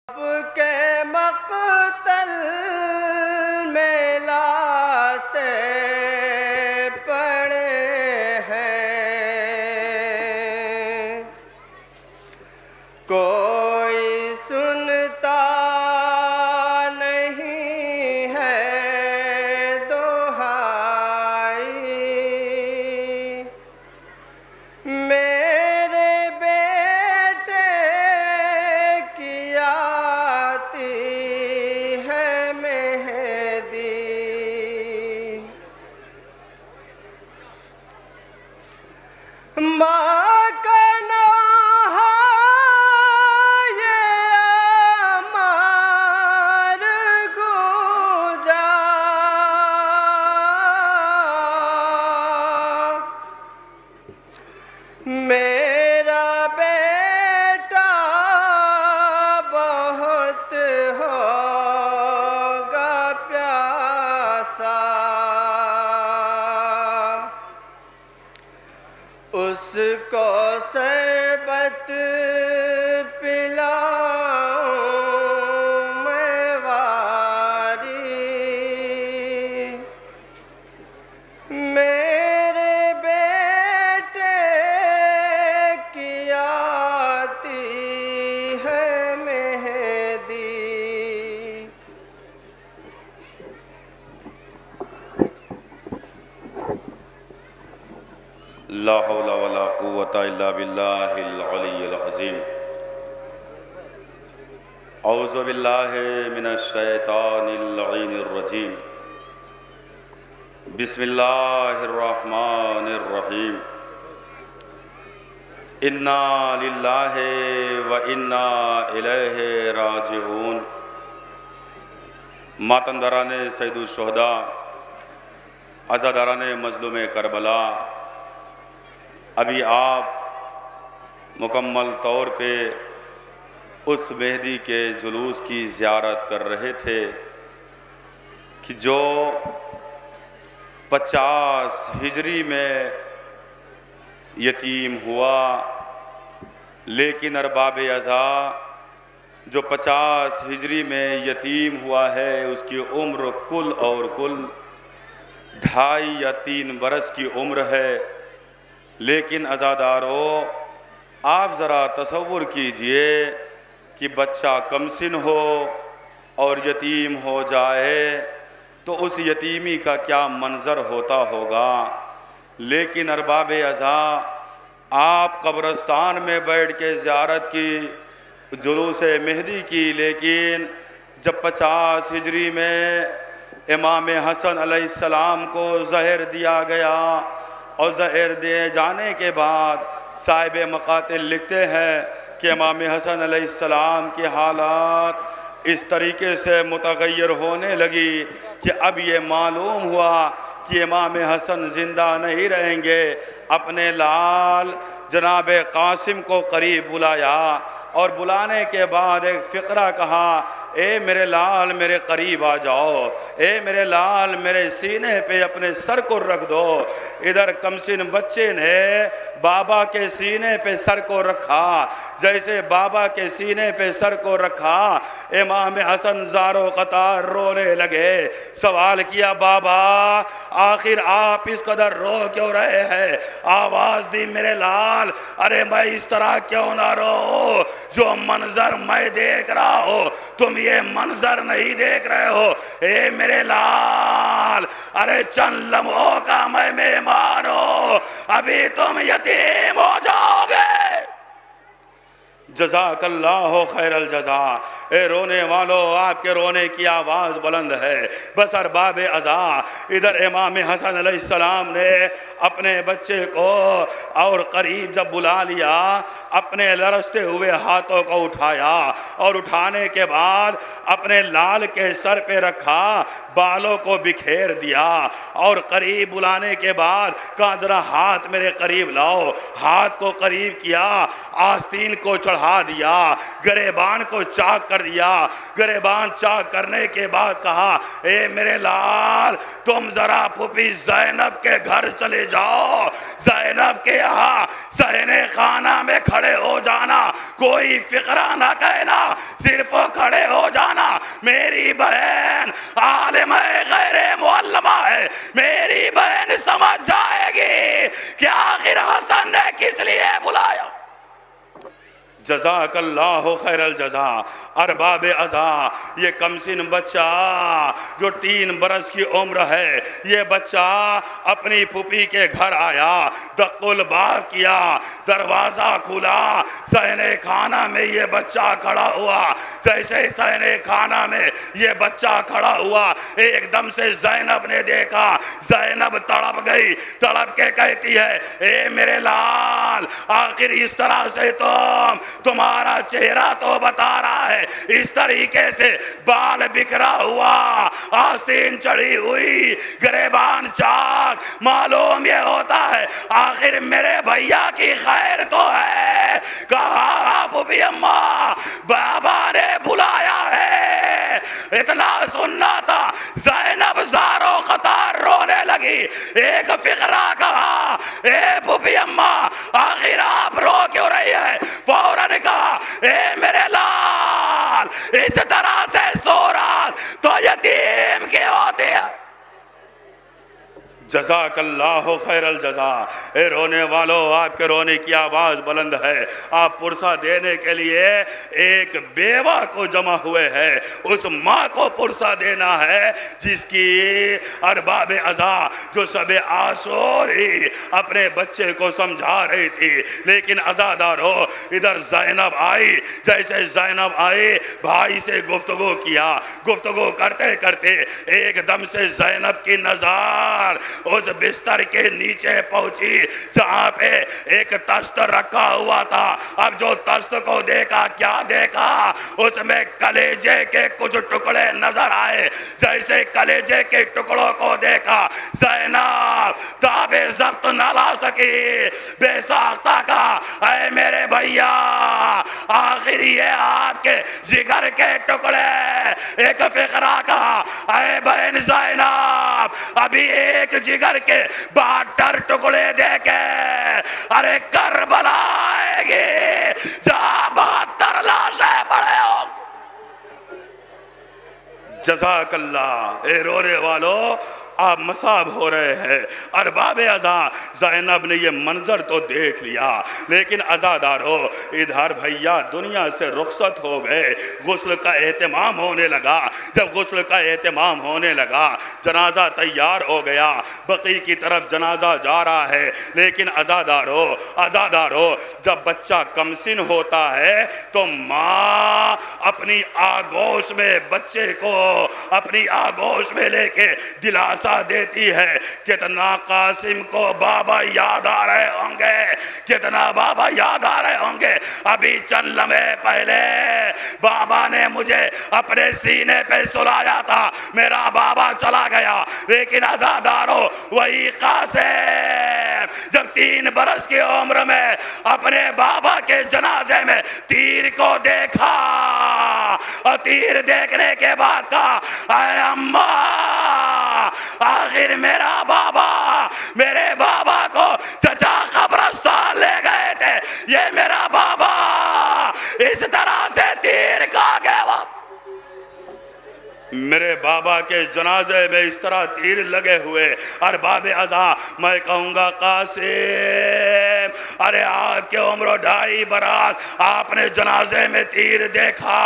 اب کے مقتل میں لاشیں پڑے ہیں، کوئی سنتا نہیں ہے دہائی، میرے بیٹے کی آتی ہے مہدی، ماں کا نوحہ یہ امار گونجا، میرا بیٹا بہت ہوگا پیاسا، اس کو شربت پلاؤں میں واری، میرے بیٹے کی آتی ہے مہدی۔ لا حول ولا قوة الا باللہ العلی العظیم۔ اعوذ باللہ من الشیطان اللعین الرجیم، بسم اللہ الرحمن الرحیم۔ انا للہ و انا الیہ راجعون۔ ماتندران سید الشہداء، عزاداران مظلوم کربلا، ابھی آپ مکمل طور پہ اس مہدی کے جلوس کی زیارت کر رہے تھے کہ جو 50 ہجری میں یتیم ہوا، لیکن ارباب ازا جو 50 ہجری میں یتیم ہوا ہے اس کی عمر کل اور کل 2.5 یا 3 برس کی عمر ہے۔ لیکن عزادارو، آپ ذرا تصور کیجئے کہ بچہ کمسن ہو اور یتیم ہو جائے تو اس یتیمی کا کیا منظر ہوتا ہوگا۔ لیکن ارباب ازا، آپ قبرستان میں بیٹھ کے زیارت کی، جلوس مہدی کی، لیکن جب 50 ہجری میں امام حسن علیہ السلام کو زہر دیا گیا اور زہر دیے جانے کے بعد صاحب مقاتل لکھتے ہیں کہ امام حسن علیہ السلام کی حالات اس طریقے سے متغیر ہونے لگی کہ اب یہ معلوم ہوا کہ امام حسن زندہ نہیں رہیں گے۔ اپنے لال جناب قاسم کو قریب بلایا اور بلانے کے بعد ایک فقرہ کہا، اے میرے لال میرے قریب آ جاؤ، اے میرے لال میرے سینے پہ اپنے سر کو رکھ دو۔ ادھر کمسن بچے نے بابا کے سینے پہ سر کو رکھا، جیسے بابا کے سینے پہ سر کو رکھا امام حسن زارو قطار رونے لگے۔ سوال کیا، بابا آخر آپ اس قدر رو کیوں رہے ہیں؟ آواز دی، میرے لال ارے میں اس طرح کیوں نہ رو، جو منظر میں دیکھ رہا ہوں تم یہ منظر نہیں دیکھ رہے ہو۔ اے میرے لال ارے چند لمحوں کا میں مہمان ہوں، ابھی تم یتیم ہو جاؤ گے۔ جزاک اللہ خیر الجزا۔ اے رونے والو، آپ کے رونے کی آواز بلند ہے۔ بس ارباب ازا، ادھر امام حسن علیہ السلام نے اپنے بچے کو اور قریب جب بلا لیا، اپنے لرزتے ہوئے ہاتھوں کو اٹھایا اور اٹھانے کے بعد اپنے لال کے سر پہ رکھا، بالوں کو بکھیر دیا اور قریب بلانے کے بعد کہا ذرا ہاتھ میرے قریب لاؤ۔ ہاتھ کو قریب کیا، آستین کو چڑھا دیا، گریبان کو چاک کر دیا۔ گریبان چاک کرنے کے بعد کہا، اے میرے لال تم ذرا پھوپھی زینب کے گھر چلے جاؤ، زینب کے یہاں صحن خانہ میں کھڑے ہو جانا، کوئی فقرہ نہ کہنا، صرف کھڑے ہو جانا۔ میری بہن عالم غیر معلمہ ہے، میری بہن سمجھ جائے گی کہ آخر حسن نے کس لیے بلایا۔ جزاک اللہ خیر الجزا۔ ارباب عزا، یہ کمسن بچہ جو 3 برس کی عمر ہے، یہ بچہ اپنی پھوپھی کے گھر آیا، دق الباب کیا، دروازہ کھلا، صحن کھانا میں یہ بچہ کھڑا ہوا۔ جیسے صحن کھانا میں یہ بچہ کھڑا ہوا، ایک دم سے زینب نے دیکھا، زینب تڑپ گئی، تڑپ کے کہتی ہے اے میرے لال، آخر اس طرح سے تمہارا چہرہ تو بتا رہا ہے، اس طریقے سے بال بکھرا ہوا، آستین چڑھی ہوئی، گریبان چاک، معلوم یہ ہوتا ہے آخر میرے بھیا کی خیر تو ہے۔ کہا پھوپھی اماں بابا نے بلایا ہے۔ اتنا سننا تھا، زینب زاروں قطار رونے لگی۔ ایک فقرہ کہا اے پھوپھی اماں آخر آپ رو کیوں رہی ہے؟ فوراً کہا اے میرے لال، اس طرح سے سورات تو یتیم کی ہوتی ہے۔ جزاک اللہ خیر الجزا۔ اے رونے والوں، آپ کے رونے کی آواز بلند ہے۔ آپ پرسہ دینے کے لیے ایک بیوہ کو جمع ہوئے ہیں، اس ماں کو پرسہ دینا ہے جس کی ارباب عزا جو شب عاشور ہی اپنے بچے کو سمجھا رہی تھی، لیکن عزادارو ادھر زینب آئی۔ جیسے زینب آئی، بھائی سے گفتگو کیا، گفتگو کرتے کرتے ایک دم سے زینب کی نظر اس بستر کے نیچے پہنچی جہاں پہ ایک تشت رکھا ہوا تھا۔ اب جو تشت کو دیکھا، کیا دیکھا؟ اس میں کلیجے کے کچھ ٹکڑے نظر آئے۔ جیسے کلیجے کے ٹکڑوں کو دیکھا، زینب تابِ ضبط نہ لا سکی، بے ساختہ کہا اے میرے بھیا، آخر یہ آپ کے جگر کے ٹکڑے۔ ایک فقرہ کہا اے بہن زینب، ابھی ایک جگر کے 72 ٹکڑے دے کے ارے کربلا آئے گی جہاں 72 لاشیں پڑے ہوں۔ جزاک اللہ۔ اے رونے والو، آپ مصاب ہو رہے ہیں۔ ارباب عزا، زینب نے یہ منظر تو دیکھ لیا، لیکن عزادارو ادھر بھیا دنیا سے رخصت ہو گئے۔ غسل کا اہتمام ہونے لگا۔ جب غسل کا اہتمام ہونے لگا، جنازہ تیار ہو گیا، بقیع کی طرف جنازہ جا رہا ہے، لیکن عزادارو جب بچہ کمسن ہوتا ہے تو ماں اپنی آغوش میں بچے کو اپنی آغوش میں لے کے دلاسا دیتی ہے۔ کتنا قاسم کو بابا یاد آ رہے ہوں گے، کتنا بابا یاد آ رہے ہوں گے۔ ابھی چند لمحے پہلے بابا نے مجھے اپنے سینے پہ سلایا تھا، میرا بابا چلا گیا، لیکن عزادارو وہی قاسم جب 3 برس کی عمر میں اپنے بابا کے جنازے میں تیر کو دیکھا اور تیر دیکھنے کے بعد کہا اے اماں، آخر میرا بابا، میرے بابا کو چچا قبرستان لے گئے تھے، یہ میرا بابا اس طرح سے تیر کھا گیا۔ میرے بابا کے جنازے میں اس طرح تیر لگے ہوئے۔ ارباب عزا، میں کہوں گا قاسم، ارے آپ کے عمر 2.5 برس آپ نے جنازے میں تیر دیکھا،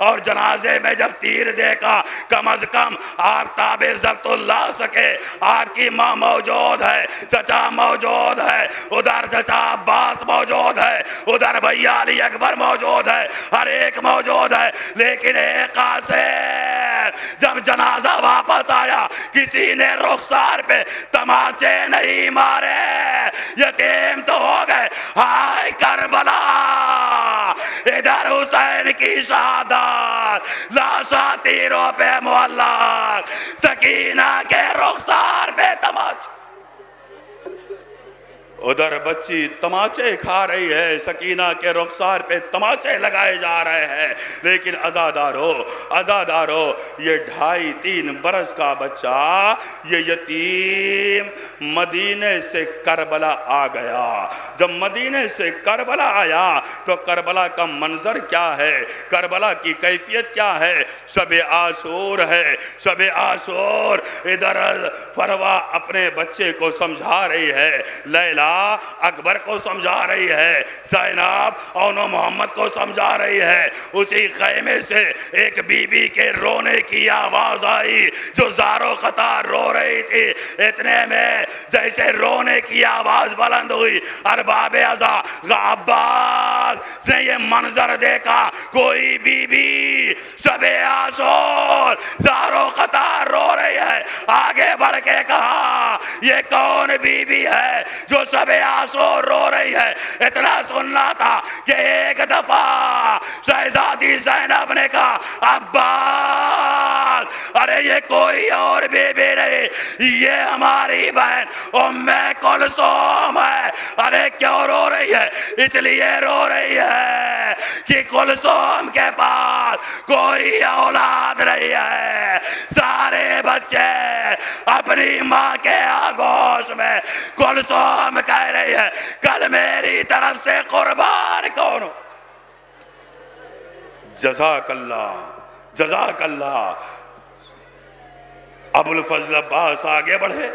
اور جنازے میں جب تیر دیکھا کم از کم آپ تابِ ضبط لا سکے۔ آپ کی ماں موجود ہے، چچا موجود ہے، ادھر چچا عباس موجود ہے، ادھر بھیا علی اکبر موجود ہے، ہر ایک موجود ہے، لیکن ایک قاسم جب جنازہ واپس آیا کسی نے رخسار پہ تماچے نہیں مارے، یتیم تو ہو گئے۔ ہائے کربلا، ادھر حسین کی شہادت، لاشاں تیروں پہ معلق، سکینہ کے رخسار پہ تماچے۔ ادھر بچی تماچے کھا رہی ہے، سکینہ کے رخسار پہ تماچے لگائے جا رہے ہیں، لیکن عزادارو یہ 2.5-3 برس کا بچہ، یہ یتیم مدینے سے کربلا آ گیا۔ جب مدینے سے کربلا آیا تو کربلا کا منظر کیا ہے، کربلا کی کیفیت کیا ہے؟ شب عاشور ہے، شب عاشور۔ ادھر فروا اپنے بچے کو سمجھا رہی ہے، لیلا اکبر کو سمجھا رہی ہے، زینب اونو محمد کو سمجھا رہی ہے۔ اسی خیمے سے ایک بی بی کے رونے کی آواز آئی جو زارو قطار رو رہی تھی۔ اتنے میں جیسے رونے کی آواز بلند ہوئی، ارباب عزا عباس نے یہ منظر دیکھا، کوئی بی بی شب عاشور زارو قطار رو رہی ہے۔ آگے بڑھ کے کہا یہ کون بی بی ہے جو شب عاشور رو رہی ہے؟ اتنا سننا تھا کہ ایک دفعہ شہزادی زینب نے کہا عباس ارے یہ کوئی اور بی بی نہیں، یہ ہماری بہن ام کلثوم ہے۔ ارے کیوں رو رہی ہے؟ اس لیے رو رہی ہے کہ کلثوم کے پاس کوئی اولاد نہیں ہے، سارے بچے اپنی ماں کے آغوش میں۔ کلثوم کہہ رہی ہے کل میری طرف سے قربان کون ہو؟ جزاک اللہ۔ ابو الفضل عباس آگے بڑھے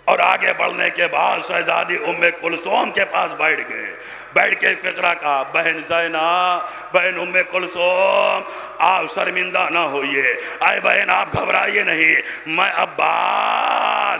اور آگے بڑھنے کے بعد شہزادی ام کلثوم کے پاس بیٹھ گئے، بیٹھ کے فقرہ کہا بہن زینب، بہن ام کلثوم آپ شرمندہ نہ ہوئیے، اے بہن آپ گھبرائیے نہیں، میں عباس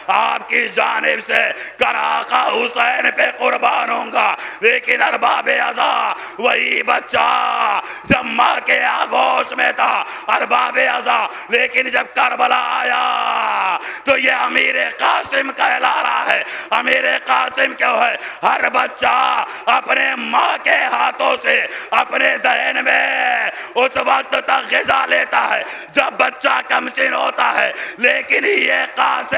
آپ کی جانب سے آقا حسین پہ قربان ہوں گا۔ لیکن ارباب عزا وہی بچہ جب ماں کے آغوش میں تھا ارباب عزا، لیکن جب کربلا آیا تو یہ امیر قاسم کہلا رہا ہے۔ امیر قاسم کیوں ہے؟ ہر بچہ اپنے ماں کے ہاتھوں سے اپنے دہن میں اس وقت تک غذا لیتا ہے جب بچہ کمسن ہوتا ہے، لیکن یہ قاسم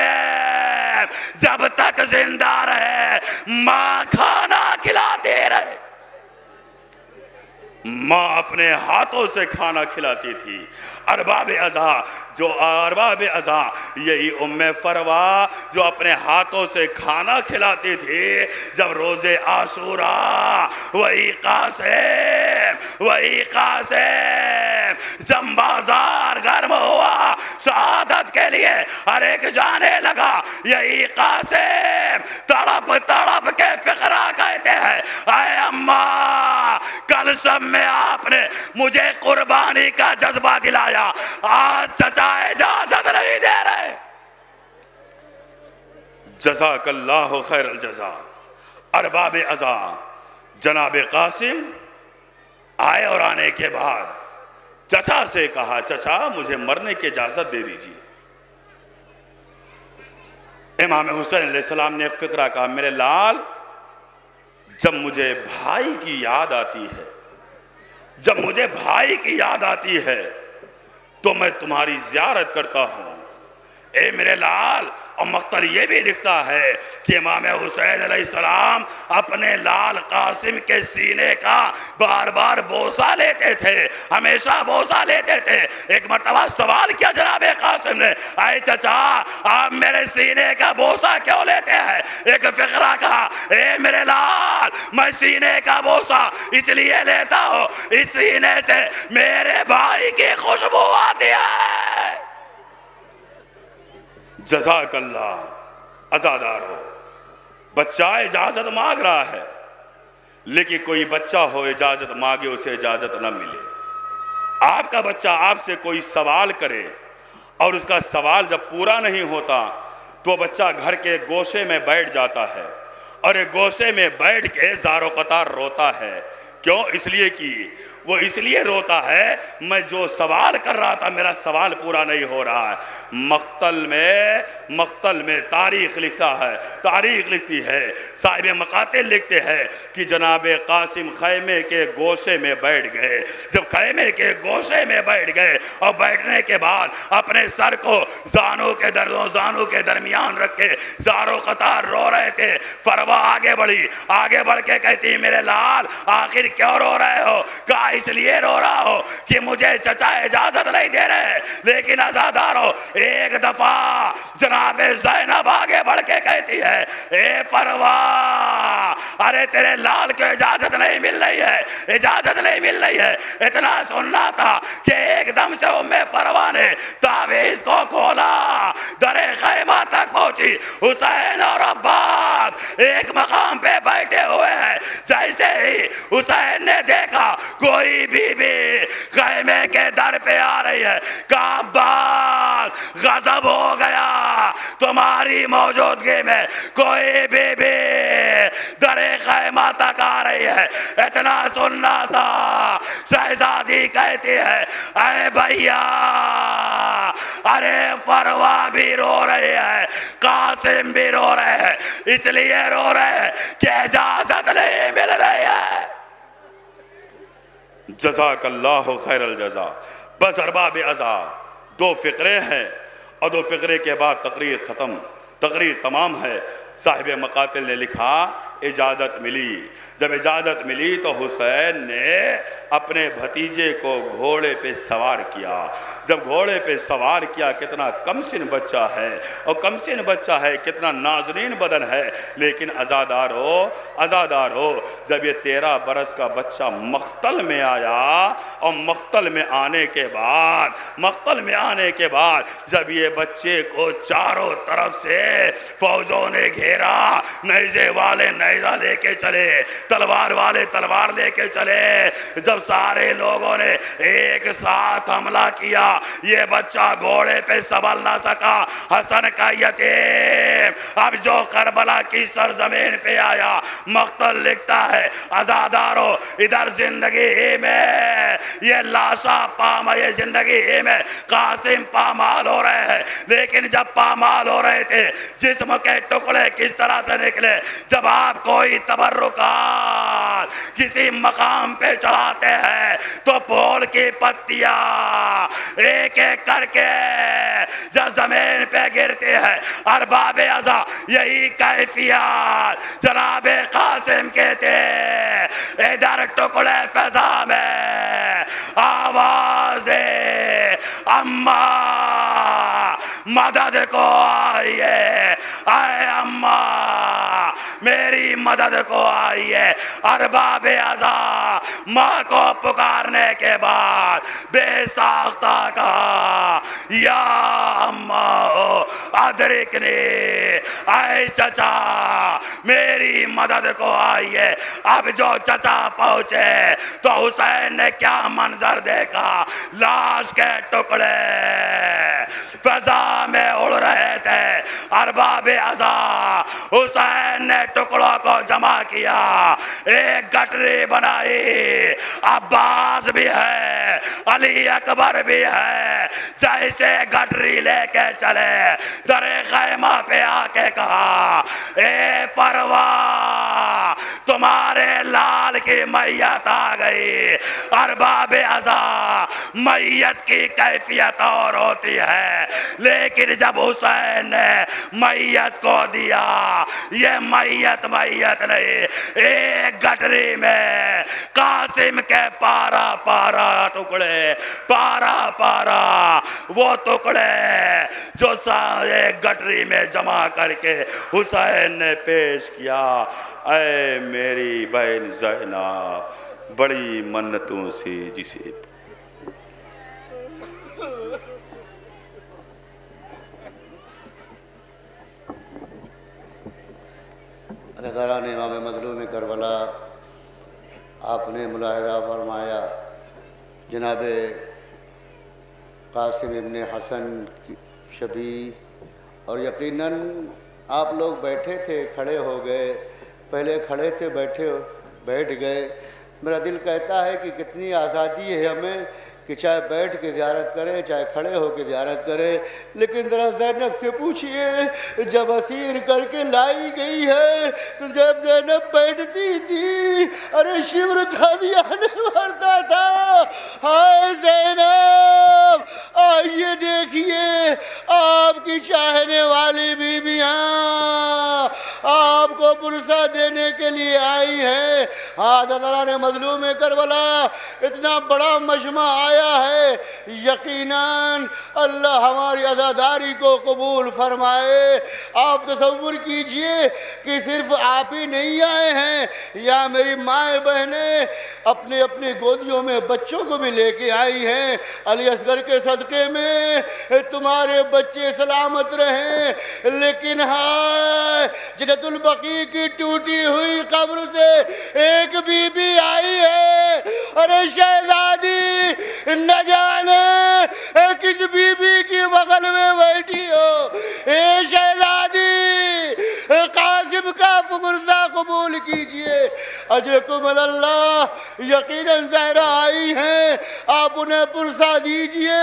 جب تک زندہ رہے ماں کھانا کھلاتے رہے، ماں اپنے ہاتھوں سے کھانا کھلاتی تھی۔ ارباب عزا یہی ام فروا جو اپنے ہاتھوں سے کھانا کھلاتی تھی، جب روز عاشورا وہی قاسم جب بازار گرم ہوا شہادت کے لیے ہر ایک جانے لگا، یہی قاسم تڑپ تڑپ کے فقرہ کہتے ہیں اے اماں کل شب میں آپ نے مجھے قربانی کا جذبہ دلایا، آج چچا اجازت نہیں دے رہے۔ جزاک اللہ خیر الجزا۔ ارباب عزا جناب قاسم آئے اور آنے کے بعد چچا سے کہا چچا مجھے مرنے کی اجازت دے دیجیے۔ امام حسین علیہ السلام نے ایک فقرہ کہا میرے لال جب مجھے بھائی کی یاد آتی ہے تو میں تمہاری زیارت کرتا ہوں۔ اے میرے لال، اور مقتل یہ بھی لکھتا ہے کہ امام حسین علیہ السلام اپنے لال قاسم کے سینے کا بار بار بوسہ لیتے تھے، ہمیشہ بوسہ لیتے تھے۔ ایک مرتبہ سوال کیا جناب قاسم نے اے چچا آپ میرے سینے کا بوسہ کیوں لیتے ہیں؟ ایک فقرہ کہا اے میرے لال میں سینے کا بوسہ اس لیے لیتا ہوں اس سینے سے میرے بھائی کی خوشبو آتی ہے۔ جزاک اللہ۔ عزادار ہو بچہ اجازت مانگ رہا ہے، لیکن کوئی بچہ ہو اجازت مانگے اسے اجازت نہ ملے۔ آپ کا بچہ آپ سے کوئی سوال کرے اور اس کا سوال جب پورا نہیں ہوتا تو بچہ گھر کے گوشے میں بیٹھ جاتا ہے اور ایک گوشے میں بیٹھ کے زار و قطار روتا ہے کیوں؟ اس لیے کی وہ اس لیے روتا ہے میں جو سوال کر رہا تھا میرا سوال پورا نہیں ہو رہا ہے۔ مقتل میں تاریخ لکھتا ہے، تاریخ لکھتی ہے، صاحب مقاتل لکھتے ہیں کہ جناب قاسم خیمے کے گوشے میں بیٹھ گئے۔ جب خیمے کے گوشے میں بیٹھ گئے اور بیٹھنے کے بعد اپنے سر کو زانوں کے درمیان رکھ کے زاروں قطار رو رہے تھے، فروا آگے بڑھی، آگے بڑھ کے کہتی میرے لال آخر کیوں رو رہے ہو؟ کہا اس لیے رو رہا ہو کہ مجھے چچا اجازت نہیں دے رہے، لیکن عزادارو ایک دفعہ جناب زینب آگے بڑھ کے کہتی ہے اے فروا ارے تیرے لال کو اجازت نہیں مل رہی ہے، اجازت نہیں مل رہی ہے۔ اتنا سننا تھا کہ ایک دم سے ام فروا نے تعویذ کو کھولا، در خیمہ تک پہنچی، حسین اور عباس ایک مقام پہ بیٹھے ہوئے ہیں۔ جیسے ہی حسین نے دیکھا کوئی بی بی خیمے کے در پہ آ رہی ہے، کہا عباس غضب ہو گیا، تمہاری موجودگی میں کوئی بی بی در خیمہ تک آ رہی ہے۔ اتنا سننا تھا، شہزادی کہتی ہے اے بھیا ارے فروا بھی رو رہی ہے، قاسم بھی رو رہے ہیں، اس لیے رو رہے ہیں کہ اجازت نہیں مل رہی ہے۔ جزاک اللہ خیر الجزا۔ بس ارباب عزا دو فقرے ہیں اور دو فقرے کے بعد تقریر تمام ہے۔ صاحب مقاتل نے لکھا اجازت ملی، جب اجازت ملی تو حسین نے اپنے بھتیجے کو گھوڑے پہ سوار کیا۔ جب گھوڑے پہ سوار کیا، کتنا کم سن بچہ ہے، اور کم سن بچہ ہے کتنا نازنین بدن ہے، لیکن عزادار ہو جب یہ 13 برس کا بچہ مقتل میں آیا، اور مقتل میں آنے کے بعد جب یہ بچے کو چاروں طرف سے فوجوں نے گھیرا، نیزے والے نیزہ لے کے چلے، تلوار والے تلوار لے کے چلے، جب سارے لوگوں نے ایک ساتھ حملہ کیا، یہ بچہ گھوڑے پہ سنبھل نہ سکا، حسن کا یتیم اب جو کربلا کی سرزمین پہ آیا۔ مقتل لکھتا ہے عزادارو ادھر زندگی میں یہ لاشا یہ زندگی میں قاسم پامال ہو رہے ہیں، لیکن جب پامال ہو رہے تھے جسم کے ٹکڑے کس طرح سے نکلے؟ جب آپ کوئی تبرکات کسی مقام پہ چڑھاتے ہیں تو پھول کی پتیاں ایک ایک کر کے جب زمین پہ گرتی ہے۔ ارباب عزا یہی کیفیت جناب قاسم کے تھے۔ ادھر ٹکڑے فضا میں آواز دے اماں مدد کو آئیے، اے اماں میری مدد کو آئیے۔ ارباب عزا ماں کو پکارنے کے بعد بے ساختہ کہا یا اماں ادرکنی، اے چچا میری مدد کو آئیے۔ اب جو چچا پہنچے تو حسین نے کیا منظر دیکھا، لاش کے ٹکڑے فضا میں اڑ رہے تھے۔ ارباب عزا حسین نے ٹکڑوں کو جمع کیا، ایک گٹری بنائی، عباس بھی ہے، علی اکبر بھی ہے، جیسے گٹری لے کے چلے در خیمہ پہ آ کے کہا اے فروا تمہارے لال کی میت آ گئی۔ ارباب عزا میت کی کیفیت اور ہوتی ہے، لیکن جب حسین نے میت کو دیا، یہ میت نہیں، ایک گٹری میں قاسم کے پارا ٹکڑے، پارا وہ ٹکڑے جو ایک گٹری میں جمع کر کے حسین نے پیش کیا۔ اے میری بہن زینب بڑی منتوں سے جسے رضاکاران امام مظلوم کربلا آپ نے ملاحظہ فرمایا جناب قاسم ابن حسن شبیہ، اور یقیناً آپ لوگ بیٹھے تھے کھڑے ہو گئے، پہلے کھڑے تھے بیٹھ گئے، میرا دل کہتا ہے کہ کتنی آزادی ہے ہمیں کہ چاہے بیٹھ کے زیارت کریں چاہے کھڑے ہو کے زیارت کریں، لیکن ذرا زینب سے پوچھئے جب اسیر کر کے لائی گئی ہے تو جب زینب بیٹھتی تھی ارے شبر تھادیانے مرتا تھا، ہائے زینب آئیے دیکھیے آپ کی چاہنے والی بیویاں آپ کو پرسہ دینے کے لیے آئی ہیں۔ حضرات مظلوم کربلا اتنا بڑا مجمع آیا ہے، یقیناً اللہ ہماری عزاداری کو قبول فرمائے۔ آپ تصور کیجئے کہ صرف آپ ہی نہیں آئے ہیں، یا میری مائیں بہنیں اپنے اپنے گودیوں میں بچوں کو بھی لے کے آئی ہیں۔ علی اصغر کے صدقے میں تمہارے بچے سلامت رہیں، لیکن ہائے جنت البقیع کی ٹوٹی ہوئی قبر سے ایک بی بی آئی ہے، ارے شہزادی نہ جانے کس بی بی کی بغل میں بیٹھی ہو۔ اے شہزادی قاسم کا فکرزہ قبول کیجئے، اجرکم اللہ، یقیناً زہرا آئی ہیں، آپ انہیں پرسہ دیجئے۔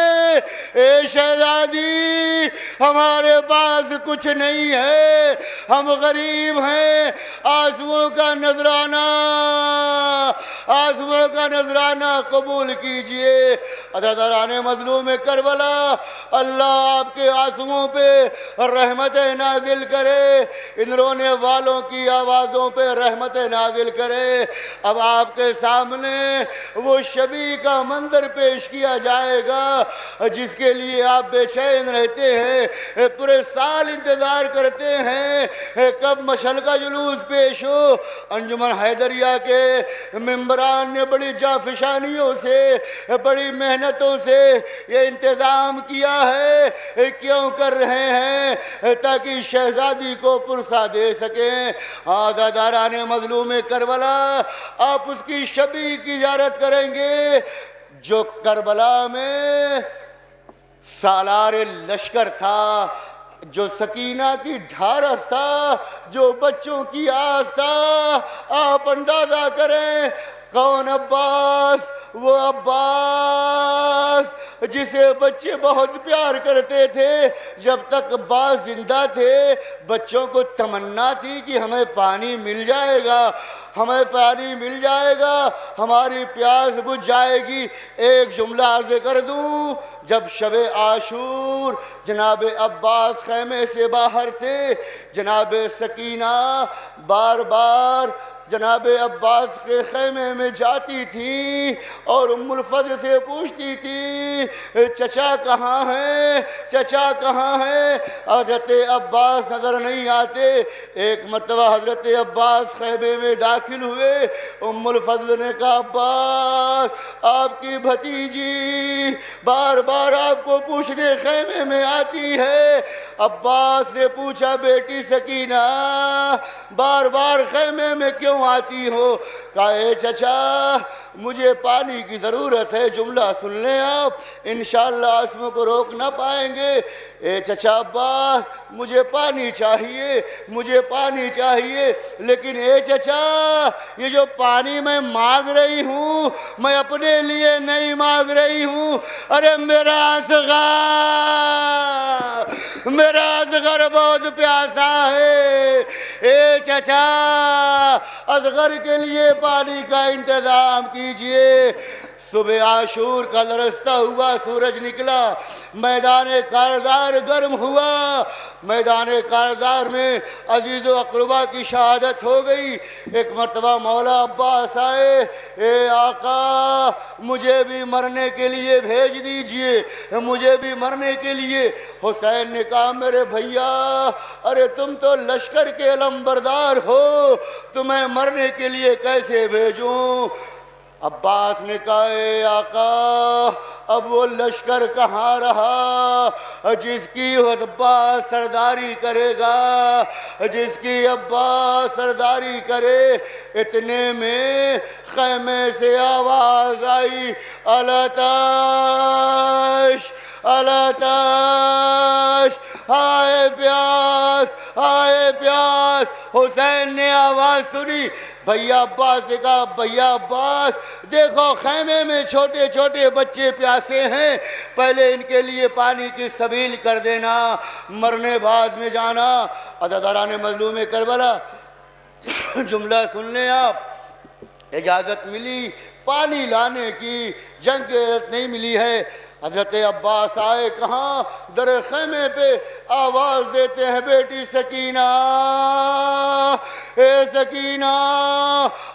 اے شہزادی ہمارے پاس کچھ نہیں ہے، ہم غریب ہیں، آنسوؤں کا نذرانہ قبول کیجئے۔ عزاداران مظلوم کربلا اللہ آپ کے آنسوؤں پہ رحمت نازل کرے، ان رونے والوں کی آوازوں پہ رحمت نازل کرے۔ اب آپ کے سامنے وہ شبی کا منظر پیش کیا جائے گا جس کے لیے آپ بے چین رہتے ہیں، پورے سال انتظار کرتے ہیں کب مشعل کا جلوس پیش ہو۔ انجمن حیدریہ کے ممبران نے بڑی جافشانیوں سے بڑی محنتوں سے یہ انتظام کیا ہے، کیوں کر رہے ہیں؟ تاکہ شہزادی کو پرسہ دے سکیں۔ عزاداران مظلوم کربلا آپ اس کی شبی کی زیارت کریں گے جو کربلا میں سالار لشکر تھا، جو سکینہ کی ڈھارس تھا، جو بچوں کی آس تھا۔ آپ اندازہ کریں کون عباس، وہ عباس جسے بچے بہت پیار کرتے تھے۔ جب تک عباس زندہ تھے بچوں کو تمنا تھی کہ ہمیں پانی مل جائے گا، ہمیں پانی مل جائے گا، ہماری پیاس بجھ جائے گی۔ ایک جملہ عرض کر دوں، جب شب عاشور جناب عباس خیمے سے باہر تھے، جناب سکینہ بار بار جناب عباس کے خیمے میں جاتی تھی اور ام الفضل سے پوچھتی تھی چچا کہاں ہیں، چچا کہاں ہیں؟ حضرت عباس نظر نہیں آتے۔ ایک مرتبہ حضرت عباس خیمے میں داخل ہوئے، ام الفضل نے کہا عباس آپ کی بھتیجی بار بار آپ کو پوچھنے خیمے میں آتی ہے۔ عباس نے پوچھا بیٹی سکینہ بار بار خیمے میں کیوں آتی ہو؟ کہا اے چچا مجھے پانی کی ضرورت ہے۔ جملہ سن لیں آپ، انشاءاللہ آنسوؤں کو روک نہ پائیں گے۔ اے چچا عباس مجھے پانی چاہیے، مجھے پانی چاہیے، لیکن اے چچا یہ جو پانی میں مانگ رہی ہوں میں اپنے لیے نہیں مانگ رہی ہوں، ارے میرا اصغر بہت پیاسا ہے۔ اے چچا اصغر کے لیے پانی کا انتظام کیجئے۔ صبح عاشور کا لرزتا ہوا سورج نکلا، میدان کارزار گرم ہوا، میدان کارزار میں عزیز و اقربا کی شہادت ہو گئی۔ ایک مرتبہ مولا عباس آئے، اے آقا مجھے بھی مرنے کے لیے بھیج دیجئے، مجھے بھی مرنے کے لیے۔ حسین نے کہا میرے بھیا ارے تم تو لشکر کے علمبردار ہو، تمہیں مرنے کے لیے کیسے بھیجوں؟ عباس نے کہا اے آقا اب وہ لشکر کہاں رہا جس کی عباس سرداری کرے گا، جس کی عباس سرداری کرے۔ اتنے میں خیمے سے آواز آئی الاتش الاتش، ہائے پیاس، آئے پیاس۔ حسین نے آواز سنی، بھیا عباس سے کہا بھیا عباس دیکھو خیمے میں چھوٹے چھوٹے بچے پیاسے ہیں، پہلے ان کے لیے پانی کی سبیل کر دینا، مرنے بعد میں جانا۔ عزاداران مظلوم کربلا جملہ سن لیں آپ، اجازت ملی پانی لانے کی، جنگ کی اجازت نہیں ملی ہے۔ حضرت عباس آئے کہاں؟ در خیمے پہ آواز دیتے ہیں بیٹی سکینہ، اے سکینہ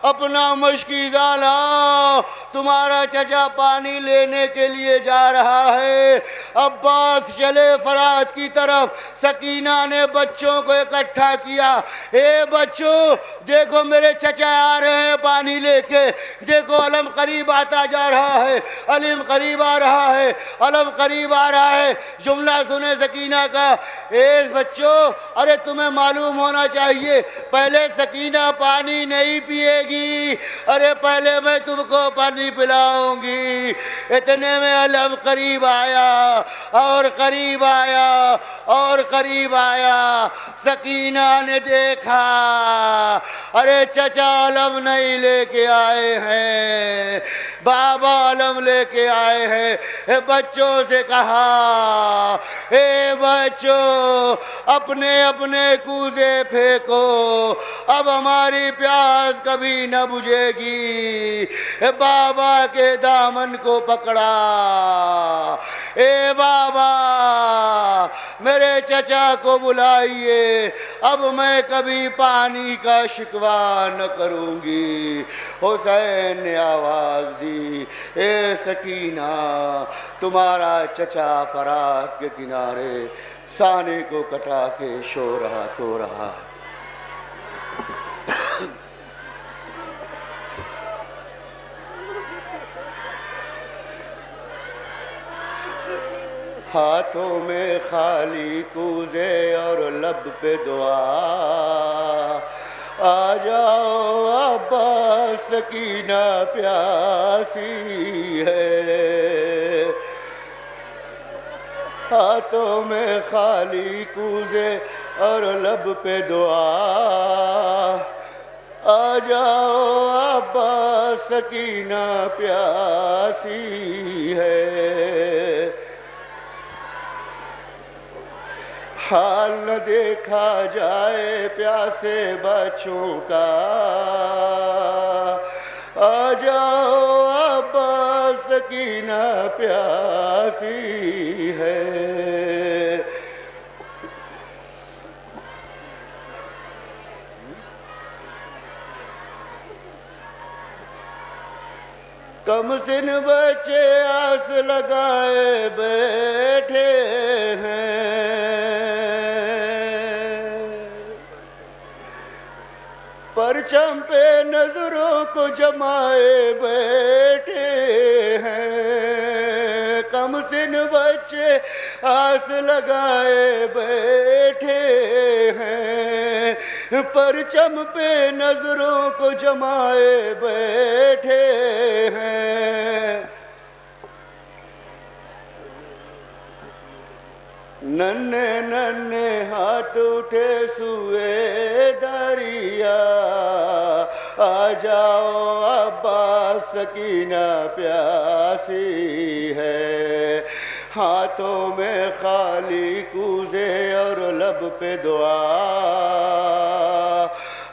اپنا مشکیزہ لاؤ، تمہارا چچا پانی لینے کے لیے جا رہا ہے۔ عباس چلے فرات کی طرف، سکینہ نے بچوں کو اکٹھا کیا، اے بچوں دیکھو میرے چچا آ رہے ہیں پانی لے کے، دیکھو علم قریب آتا جا رہا ہے، علم قریب آ رہا ہے، علم قریب آ رہا ہے۔ جملہ سنے سکینہ کا، اے بچوں ارے تمہیں معلوم ہونا چاہیے پہلے سکینہ پانی نہیں پیے گی، ارے پہلے میں تم کو پانی پلاؤں گی۔ اتنے میں علم قریب آیا اور قریب آیا اور قریب آیا، سکینہ نے دیکھا ارے چچا علم نہیں لے کے آئے ہیں، بابا علم لے کے آئے ہیں۔ بچوں سے کہا اے بچوں اپنے اپنے کوزے پھینکو، اب ہماری پیاس کبھی نہ بجھے گی۔ بابا کے دامن کو پکڑا، اے بابا میرے چچا کو بلائیے، اب میں کبھی پانی کا شکوہ نہ کروں گی۔ حسین نے آواز دی، اے سکینہ تمہارا چچا فرات کے کنارے سانے کو کٹا کے سو رہا ہے۔ ہاتھوں میں خالی کوزے اور لب پہ دعا، آ جاؤ عباس سکینہ پیاسی ہے۔ ہاتھوں میں خالی کوزے اور لب پہ دعا، آ جاؤ عباس سکینہ پیاسی ہے۔ حال نہ دیکھا جائے پیاسے بچوں کا، آ جاؤ عباس سکینہ پیاسی ہے۔ کم سن بچے آس لگائے بیٹھے ہیں، پرچم پہ نظروں کو جمائے بیٹھے ہیں۔ کم سن بچے آس لگائے بیٹھے ہیں، پرچم پہ نظروں کو جمائے بیٹھے ہیں۔ ننھے ننھے ہاتھ اٹھے سوئے دریا، آ جاؤ عباس سکینہ پیاسی ہے۔ ہاتھوں میں خالی کوزے اور لب پہ دعا،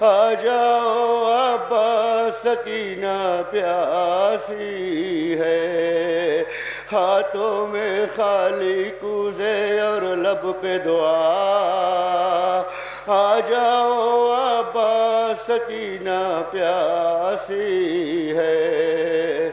آ جاؤ عباس سکینہ پیاسی ہے۔ ہاتھوں میں خالی کوزے اور لب پہ دعا، آ جاؤ عباس سکینہ پیاسی ہے۔